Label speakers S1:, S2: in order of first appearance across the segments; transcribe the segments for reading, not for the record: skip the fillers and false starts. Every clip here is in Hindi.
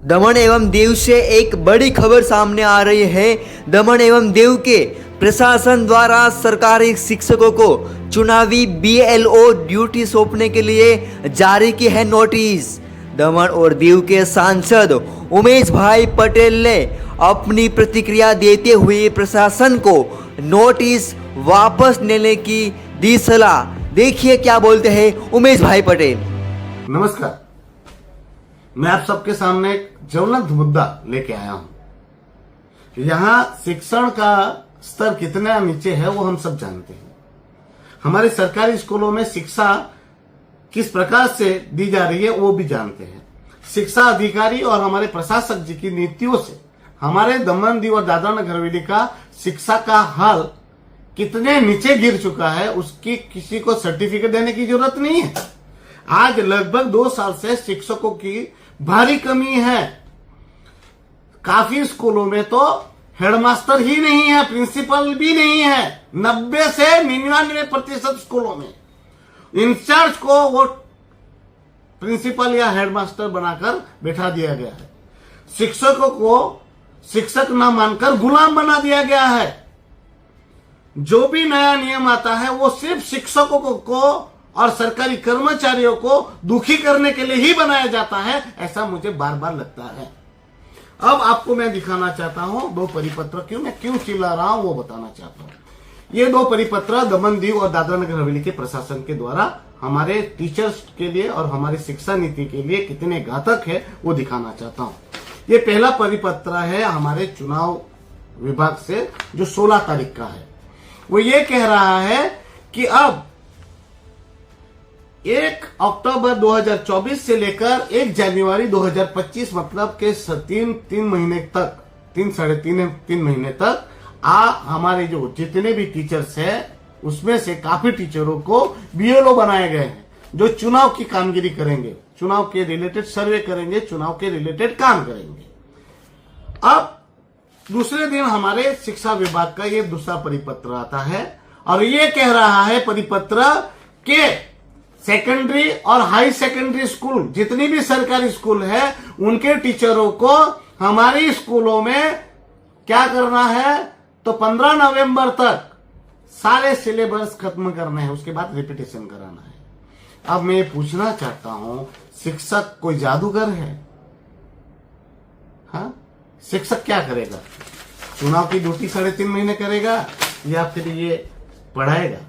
S1: दमन एवं दीव से एक बड़ी खबर सामने आ रही है। दमन एवं दीव के प्रशासन द्वारा सरकारी शिक्षकों को चुनावी BLO ड्यूटी सौंपने के लिए जारी की है नोटिस। दमन और दीव के सांसद उमेश भाई पटेल ने अपनी प्रतिक्रिया देते हुए प्रशासन को नोटिस वापस लेने की दी सलाह। देखिए क्या बोलते हैं उमेश भाई पटेल।
S2: नमस्कार, मैं आप सबके सामने एक ज्वलंत मुद्दा लेके आया हूं। यहाँ शिक्षण का स्तर कितना नीचे है वो हम सब जानते हैं। हमारे सरकारी स्कूलों में शिक्षा किस प्रकार से दी जा रही है वो भी जानते हैं। शिक्षा अधिकारी और हमारे प्रशासक जी की नीतियों से हमारे दमन दीव और दादरा नगर हवेली का शिक्षा का हाल कितने नीचे गिर चुका है उसकी किसी को सर्टिफिकेट देने की जरूरत नहीं है। आज लगभग 2 साल से शिक्षकों की भारी कमी है। काफी स्कूलों में तो हेडमास्टर ही नहीं है, प्रिंसिपल भी नहीं है। 90 से 99% स्कूलों में इंचार्ज को वो प्रिंसिपल या हेडमास्टर बनाकर बैठा दिया गया है। शिक्षकों को शिक्षक न मानकर गुलाम बना दिया गया है। जो भी नया नियम आता है वो सिर्फ शिक्षकों को और सरकारी कर्मचारियों को दुखी करने के लिए ही बनाया जाता है, ऐसा मुझे बार बार लगता है। अब आपको मैं दिखाना चाहता हूं 2 परिपत्र। मैं क्यों चिल्ला रहा हूं वो बताना चाहता हूं। ये 2 परिपत्र दमन दीव और दादरा नगर हवेली के प्रशासन के द्वारा हमारे टीचर्स के लिए और हमारी शिक्षा नीति के लिए कितने घातक है वो दिखाना चाहता हूं। ये पहला परिपत्र है हमारे चुनाव विभाग से जो 16 तारीख का है। वो ये कह रहा है कि अब 1 अक्टूबर 2024 से लेकर 1 जनवरी 2025 मतलब के 3 महीने तक, 3 महीने तक हमारे जो जितने भी टीचर्स हैं उसमें से काफी टीचरों को BLO बनाए गए हैं जो चुनाव की कामगिरी करेंगे, चुनाव के रिलेटेड सर्वे करेंगे, चुनाव के रिलेटेड काम करेंगे। अब दूसरे दिन हमारे शिक्षा विभाग का ये दूसरा परिपत्र आता है और ये कह रहा है परिपत्र के सेकेंडरी और हाई सेकेंडरी स्कूल जितनी भी सरकारी स्कूल है उनके टीचरों को हमारी स्कूलों में क्या करना है तो 15 नवंबर तक सारे सिलेबस खत्म करना है, उसके बाद रिपीटेशन कराना है। अब मैं पूछना चाहता हूं, शिक्षक कोई जादूगर है? हाँ, शिक्षक क्या करेगा? चुनाव की ड्यूटी 3.5 महीने करेगा या फिर ये पढ़ाएगा?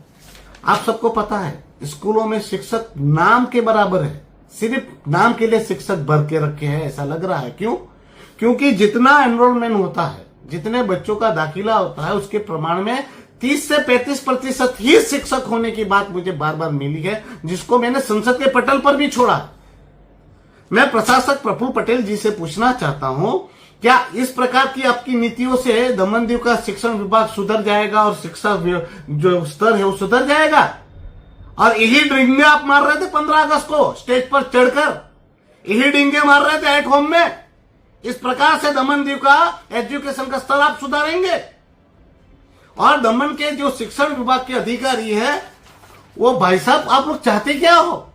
S2: आप सबको पता है स्कूलों में शिक्षक नाम के बराबर है, सिर्फ नाम के लिए शिक्षक भर के रखे हैं ऐसा लग रहा है। क्यों? क्योंकि जितना एनरोलमेंट होता है, जितने बच्चों का दाखिला होता है उसके प्रमाण में 30 से 35% ही शिक्षक होने की बात मुझे बार बार मिली है, जिसको मैंने संसद के पटल पर भी छोड़ा। मैं प्रशासक प्रफुल्ल पटेल जी से पूछना चाहता हूं, क्या इस प्रकार की आपकी नीतियों से दमन दीव का शिक्षण विभाग सुधर जाएगा और शिक्षा जो स्तर है वो सुधर जाएगा? और यही डिंगे आप मार रहे थे 15 अगस्त को स्टेज पर चढ़कर, यही डिंगे मार रहे थे एट होम में। इस प्रकार से दमन दीव का एजुकेशन का स्तर आप सुधारेंगे? और दमन के जो शिक्षण विभाग के अधिकारी है वो भाई साहब आप लोग चाहते क्या हो?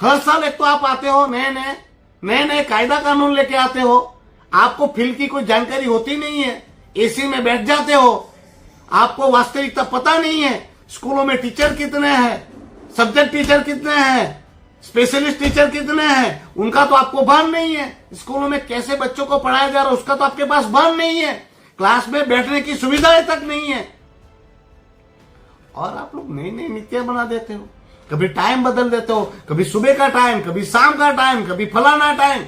S2: हर साल एक तो आप आते हो नए कायदा कानून लेके आते हो, आपको फील्ड की कोई जानकारी होती नहीं है, एसी में बैठ जाते हो, आपको वास्तविकता पता नहीं है। स्कूलों में टीचर कितने हैं, सब्जेक्ट टीचर कितने हैं, स्पेशलिस्ट टीचर कितने हैं, उनका तो आपको भान नहीं है। स्कूलों में कैसे बच्चों को पढ़ाया जा रहा है उसका तो आपके पास भान नहीं है। क्लास में बैठने की सुविधाएं तक नहीं है और आप लोग नई नई नीतियां बना देते हो। कभी टाइम बदल देते हो, कभी सुबह का टाइम, कभी शाम का टाइम, कभी फलाना टाइम।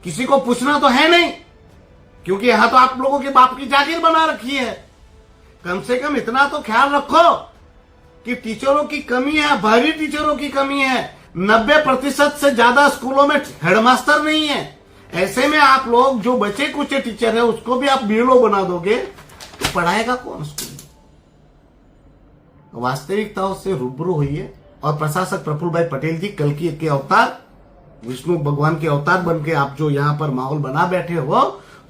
S2: किसी को पूछना तो है नहीं, क्योंकि यहां तो आप लोगों के बाप की जागीर बना रखी है। कम से कम इतना तो ख्याल रखो कि टीचरों की कमी है, भारी टीचरों की कमी है। 90% से ज्यादा स्कूलों में हेडमास्टर नहीं है। ऐसे में आप लोग जो बचे कुछ टीचर है उसको भी आप BLO बना दोगे तो पढ़ाएगा कौन स्कूल? वास्तविकताओं से रूबरू होइए। और प्रशासक प्रफुल्ल भाई पटेल जी कल की के अवतार, विष्णु भगवान के अवतार बन के आप जो यहाँ पर माहौल बना बैठे हो,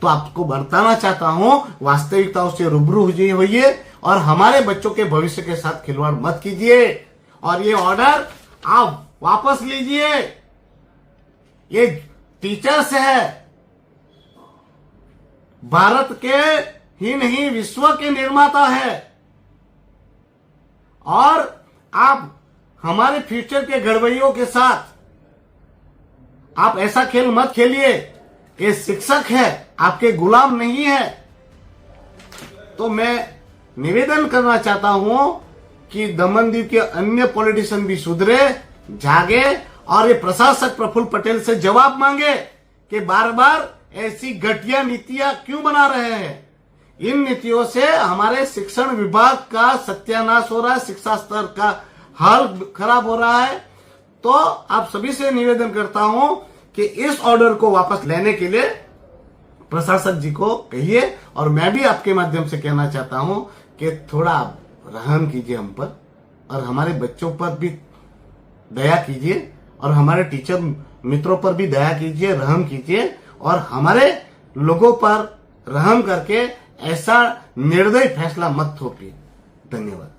S2: तो आपको बताना चाहता हूं वास्तविकताओं से रूबरू होइए और हमारे बच्चों के भविष्य के साथ खिलवाड़ मत कीजिए। और ये ऑर्डर आप वापस लीजिए। ये टीचर्स है, भारत के ही नहीं विश्व के निर्माता है। और आप हमारे फ्यूचर के घड़वैयों के साथ आप ऐसा खेल मत खेलिए। ये शिक्षक है, आपके गुलाम नहीं है। तो मैं निवेदन करना चाहता हूं कि दमनदीप के अन्य पॉलिटिशियन भी सुधरे, जागे और ये प्रशासक प्रफुल्ल पटेल से जवाब मांगे कि बार बार ऐसी घटिया नीतियां क्यों बना रहे हैं। इन नीतियों से हमारे शिक्षण विभाग का सत्यानाश हो रहा है, शिक्षा स्तर का हाल खराब हो रहा है। तो आप सभी से निवेदन करता हूं कि इस ऑर्डर को वापस लेने के लिए प्रशासक जी को कहिए। और मैं भी आपके माध्यम से कहना चाहता हूं कि थोड़ा रहम कीजिए हम पर, और हमारे बच्चों पर भी दया कीजिए, और हमारे टीचर मित्रों पर भी दया कीजिए, रहम कीजिए, और हमारे लोगों पर रहम करके ऐसा निर्दयी फैसला मत थोपिए। धन्यवाद।